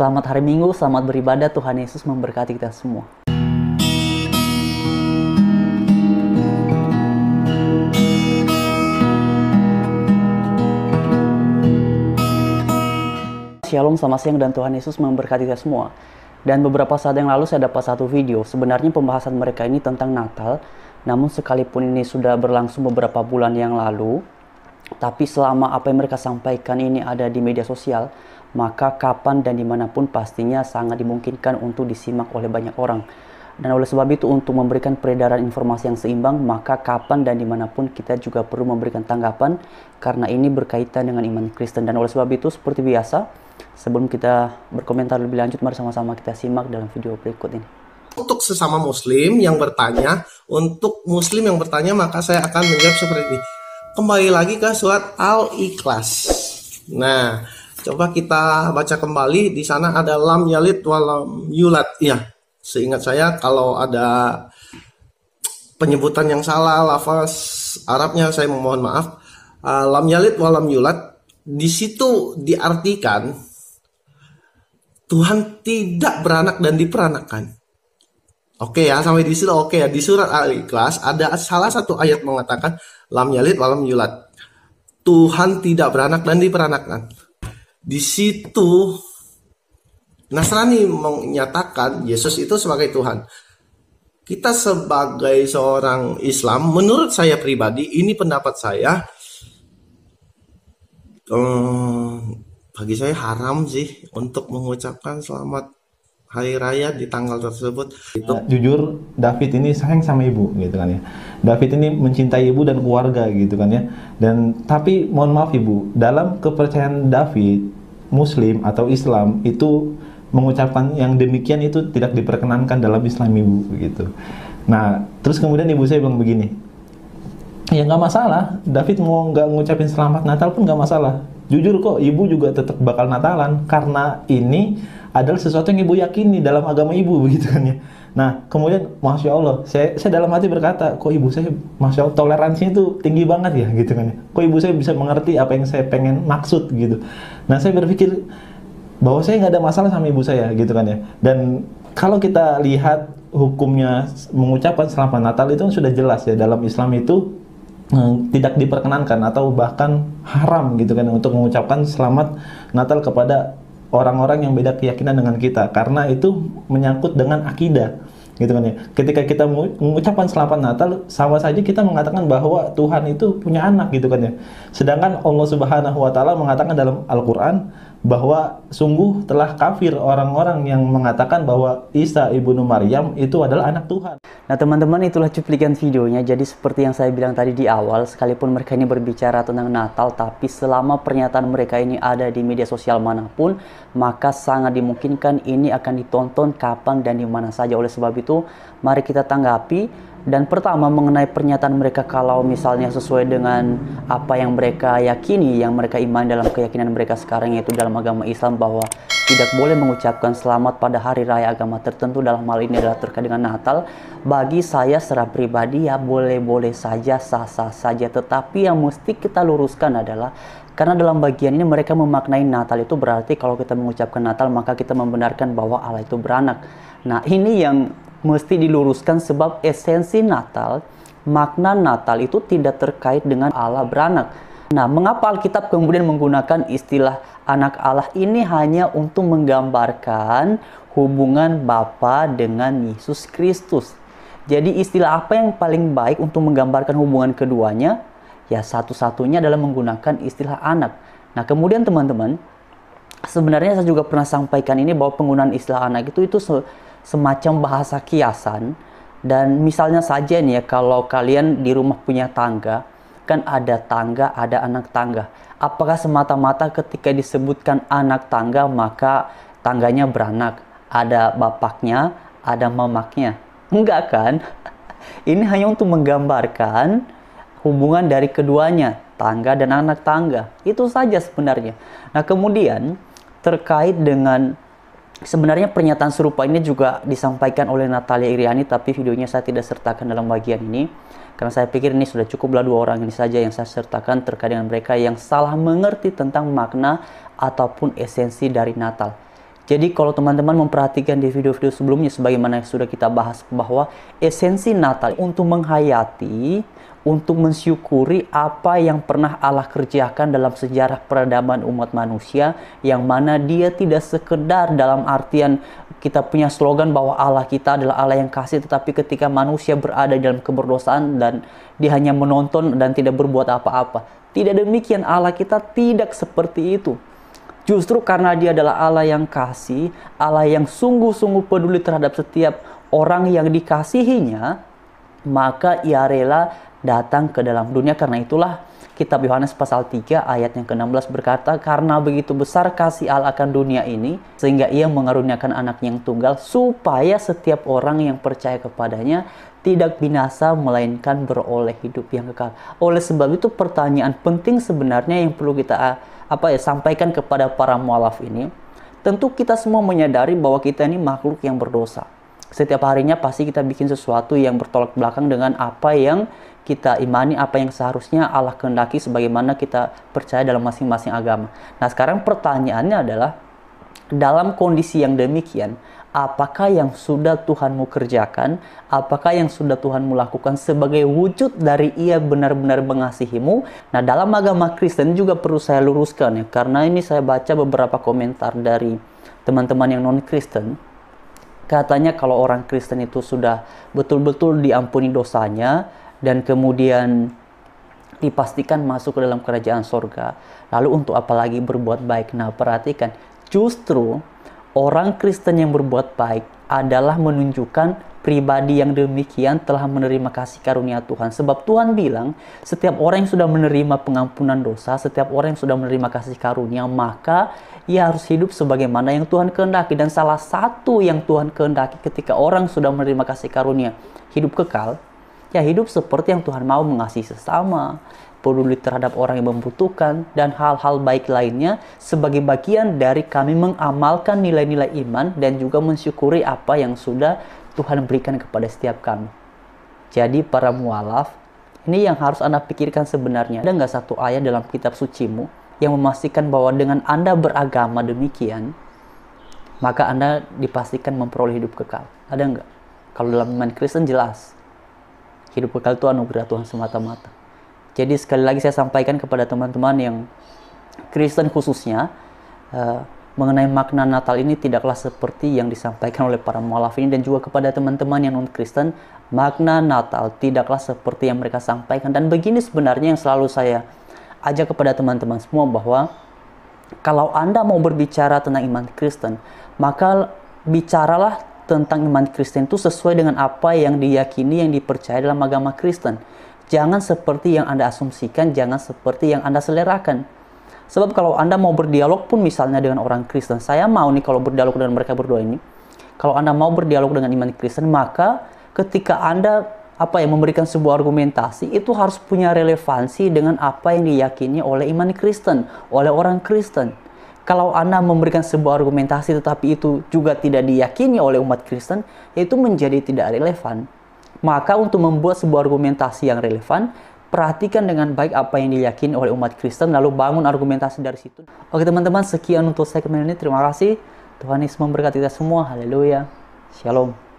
Selamat hari Minggu, selamat beribadah. Tuhan Yesus memberkati kita semua. Shalom, selamat siang dan Tuhan Yesus memberkati kita semua. Dan beberapa saat yang lalu saya dapat satu video. Sebenarnya pembahasan mereka ini tentang Natal. Namun sekalipun ini sudah berlangsung beberapa bulan yang lalu, tapi selama apa yang mereka sampaikan ini ada di media sosial, maka kapan dan dimanapun pastinya sangat dimungkinkan untuk disimak oleh banyak orang. Dan oleh sebab itu, untuk memberikan peredaran informasi yang seimbang, maka kapan dan dimanapun kita juga perlu memberikan tanggapan, karena ini berkaitan dengan iman Kristen. Dan oleh sebab itu, seperti biasa, sebelum kita berkomentar lebih lanjut, mari sama-sama kita simak dalam video berikut ini. Untuk sesama muslim yang bertanya, maka saya akan menjawab seperti ini. Kembali lagi ke surat Al-Ikhlas. Nah, coba kita baca kembali. Di sana ada lam yalid walam yulad. Ya, seingat saya kalau ada penyebutan yang salah, lafaz Arabnya saya memohon maaf. Lam yalid walam yulad, di situ diartikan Tuhan tidak beranak dan diperanakkan. Oke ya, sampai di situ oke ya. Di surat Al-Ikhlas ada salah satu ayat mengatakan lam yalid walam yulad. Tuhan tidak beranak dan diperanakkan. Di situ Nasrani menyatakan Yesus itu sebagai Tuhan. Kita sebagai seorang Islam, menurut saya pribadi, ini pendapat saya, bagi saya haram sih untuk mengucapkan selamat hari raya di tanggal tersebut. Jujur, David ini sayang sama ibu, gitu kan ya. David ini mencintai ibu dan keluarga, gitu kan ya. Dan tapi mohon maaf ibu, dalam kepercayaan David, Muslim atau Islam itu mengucapkan yang demikian itu tidak diperkenankan dalam Islam ibu, gitu. Nah, terus kemudian ibu saya bilang begini, ya nggak masalah, David mau nggak ngucapin selamat Natal pun nggak masalah. Jujur kok, ibu juga tetap bakal Natalan, karena ini adalah sesuatu yang ibu yakini dalam agama ibu, begitu kan ya. Nah, kemudian Masya Allah, saya dalam hati berkata, kok ibu saya, Masya Allah, toleransinya itu tinggi banget ya, gitu kan ya. Kok ibu saya bisa mengerti apa yang saya pengen maksud, gitu. Nah, saya berpikir bahwa saya nggak ada masalah sama ibu saya, gitu kan ya. Dan kalau kita lihat hukumnya mengucapkan selamat Natal itu sudah jelas ya, dalam Islam itu tidak diperkenankan atau bahkan haram, gitu kan, untuk mengucapkan selamat Natal kepada orang-orang yang beda keyakinan dengan kita, karena itu menyangkut dengan akidah, gitu kan ya. Ketika kita mengucapkan selamat Natal, sama saja kita mengatakan bahwa Tuhan itu punya anak, gitu kan ya. Sedangkan Allah Subhanahu wa taala mengatakan dalam Al-Qur'an bahwa sungguh telah kafir orang-orang yang mengatakan bahwa Isa ibnu Maryam itu adalah anak Tuhan. Nah teman-teman, itulah cuplikan videonya. Jadi seperti yang saya bilang tadi di awal, sekalipun mereka ini berbicara tentang Natal, tapi selama pernyataan mereka ini ada di media sosial manapun, maka sangat dimungkinkan ini akan ditonton kapan dan di mana saja. Oleh sebab itu, mari kita tanggapi. Dan pertama, mengenai pernyataan mereka, kalau misalnya sesuai dengan apa yang mereka yakini, yang mereka imani dalam keyakinan mereka sekarang, yaitu dalam agama Islam, bahwa tidak boleh mengucapkan selamat pada hari raya agama tertentu, dalam hal ini adalah terkait dengan Natal. Bagi saya secara pribadi ya boleh-boleh saja, sah-sah saja. Tetapi yang mesti kita luruskan adalah, karena dalam bagian ini mereka memaknai Natal itu berarti kalau kita mengucapkan Natal maka kita membenarkan bahwa Allah itu beranak. Nah ini yang mesti diluruskan, sebab esensi Natal, makna Natal itu tidak terkait dengan Allah beranak. Nah, mengapa Alkitab kemudian menggunakan istilah anak Allah ini hanya untuk menggambarkan hubungan Bapa dengan Yesus Kristus? Jadi istilah apa yang paling baik untuk menggambarkan hubungan keduanya? Ya satu-satunya adalah menggunakan istilah anak. Nah, kemudian teman-teman, sebenarnya saya juga pernah sampaikan ini bahwa penggunaan istilah anak itu semacam bahasa kiasan. Dan misalnya saja nih ya, kalau kalian di rumah punya tangga, kan ada tangga, ada anak tangga. Apakah semata-mata ketika disebutkan anak tangga maka tangganya beranak? Ada bapaknya, ada mamaknya? Enggak kan? Ini hanya untuk menggambarkan hubungan dari keduanya, tangga dan anak tangga. Itu saja sebenarnya. Nah kemudian terkait dengan, sebenarnya pernyataan serupa ini juga disampaikan oleh Natalia Iriani, tapi videonya saya tidak sertakan dalam bagian ini. Karena saya pikir ini sudah cukuplah 2 orang ini saja yang saya sertakan terkait dengan mereka yang salah mengerti tentang makna ataupun esensi dari Natal. Jadi kalau teman-teman memperhatikan di video-video sebelumnya, sebagaimana yang sudah kita bahas, bahwa esensi Natal untuk menghayati, untuk mensyukuri apa yang pernah Allah kerjakan dalam sejarah peradaban umat manusia, yang mana Dia tidak sekedar dalam artian kita punya slogan bahwa Allah kita adalah Allah yang kasih, tetapi ketika manusia berada dalam keberdosaan dan Dia hanya menonton dan tidak berbuat apa-apa. Tidak demikian, Allah kita tidak seperti itu. Justru karena Dia adalah Allah yang kasih, Allah yang sungguh-sungguh peduli terhadap setiap orang yang dikasihinya, maka Ia rela datang ke dalam dunia. Karena itulah kitab Yohanes pasal 3 ayat yang ke-16 berkata, karena begitu besar kasih Allah akan dunia ini, sehingga Ia mengaruniakan anaknya yang tunggal, supaya setiap orang yang percaya kepadanya tidak binasa, melainkan beroleh hidup yang kekal. Oleh sebab itu, pertanyaan penting sebenarnya yang perlu kita sampaikan kepada para mualaf ini, tentu kita semua menyadari bahwa kita ini makhluk yang berdosa. Setiap harinya pasti kita bikin sesuatu yang bertolak belakang dengan apa yang kita imani, apa yang seharusnya Allah kehendaki sebagaimana kita percaya dalam masing-masing agama. Nah, sekarang pertanyaannya adalah, dalam kondisi yang demikian, apakah yang sudah Tuhanmu kerjakan, apakah yang sudah Tuhanmu lakukan sebagai wujud dari Ia benar-benar mengasihimu? Nah, dalam agama Kristen juga perlu saya luruskan ya, karena ini saya baca beberapa komentar dari teman-teman yang non-Kristen. Katanya kalau orang Kristen itu sudah betul-betul diampuni dosanya dan kemudian dipastikan masuk ke dalam kerajaan sorga, lalu untuk apa lagi berbuat baik? Nah, perhatikan, justru orang Kristen yang berbuat baik adalah menunjukkan pribadi yang demikian telah menerima kasih karunia Tuhan. Sebab Tuhan bilang, setiap orang yang sudah menerima pengampunan dosa, setiap orang yang sudah menerima kasih karunia, maka ia harus hidup sebagaimana yang Tuhan kehendaki. Dan salah satu yang Tuhan kehendaki ketika orang sudah menerima kasih karunia hidup kekal, ya hidup seperti yang Tuhan mau, mengasihi sesama, peduli terhadap orang yang membutuhkan, dan hal-hal baik lainnya sebagai bagian dari kami mengamalkan nilai-nilai iman dan juga mensyukuri apa yang sudah Tuhan berikan kepada setiap kami. Jadi para mualaf, ini yang harus Anda pikirkan sebenarnya. Ada nggak satu ayat dalam kitab sucimu yang memastikan bahwa dengan Anda beragama demikian, maka Anda dipastikan memperoleh hidup kekal? Ada nggak? Kalau dalam iman Kristen jelas, hidup kekal itu anugerah Tuhan semata-mata. Jadi sekali lagi saya sampaikan kepada teman-teman yang Kristen khususnya, mengenai makna Natal ini tidaklah seperti yang disampaikan oleh para mualaf ini, dan juga kepada teman-teman yang non-Kristen, makna Natal tidaklah seperti yang mereka sampaikan. Dan begini sebenarnya yang selalu saya ajak kepada teman-teman semua, bahwa kalau Anda mau berbicara tentang iman Kristen, maka bicaralah tentang iman Kristen itu sesuai dengan apa yang diyakini, yang dipercaya dalam agama Kristen. Jangan seperti yang Anda asumsikan, jangan seperti yang Anda selerakan. Sebab kalau Anda mau berdialog pun misalnya dengan orang Kristen, saya mau nih kalau berdialog dengan mereka berdua ini, kalau Anda mau berdialog dengan iman Kristen, maka ketika Anda memberikan sebuah argumentasi, itu harus punya relevansi dengan apa yang diyakini oleh iman Kristen, oleh orang Kristen. Kalau Anda memberikan sebuah argumentasi tetapi itu juga tidak diyakini oleh umat Kristen, itu menjadi tidak relevan. Maka untuk membuat sebuah argumentasi yang relevan, perhatikan dengan baik apa yang diyakini oleh umat Kristen, lalu bangun argumentasi dari situ. Oke teman-teman, sekian untuk segmen ini. Terima kasih. Tuhan Yesus memberkati kita semua. Haleluya. Shalom.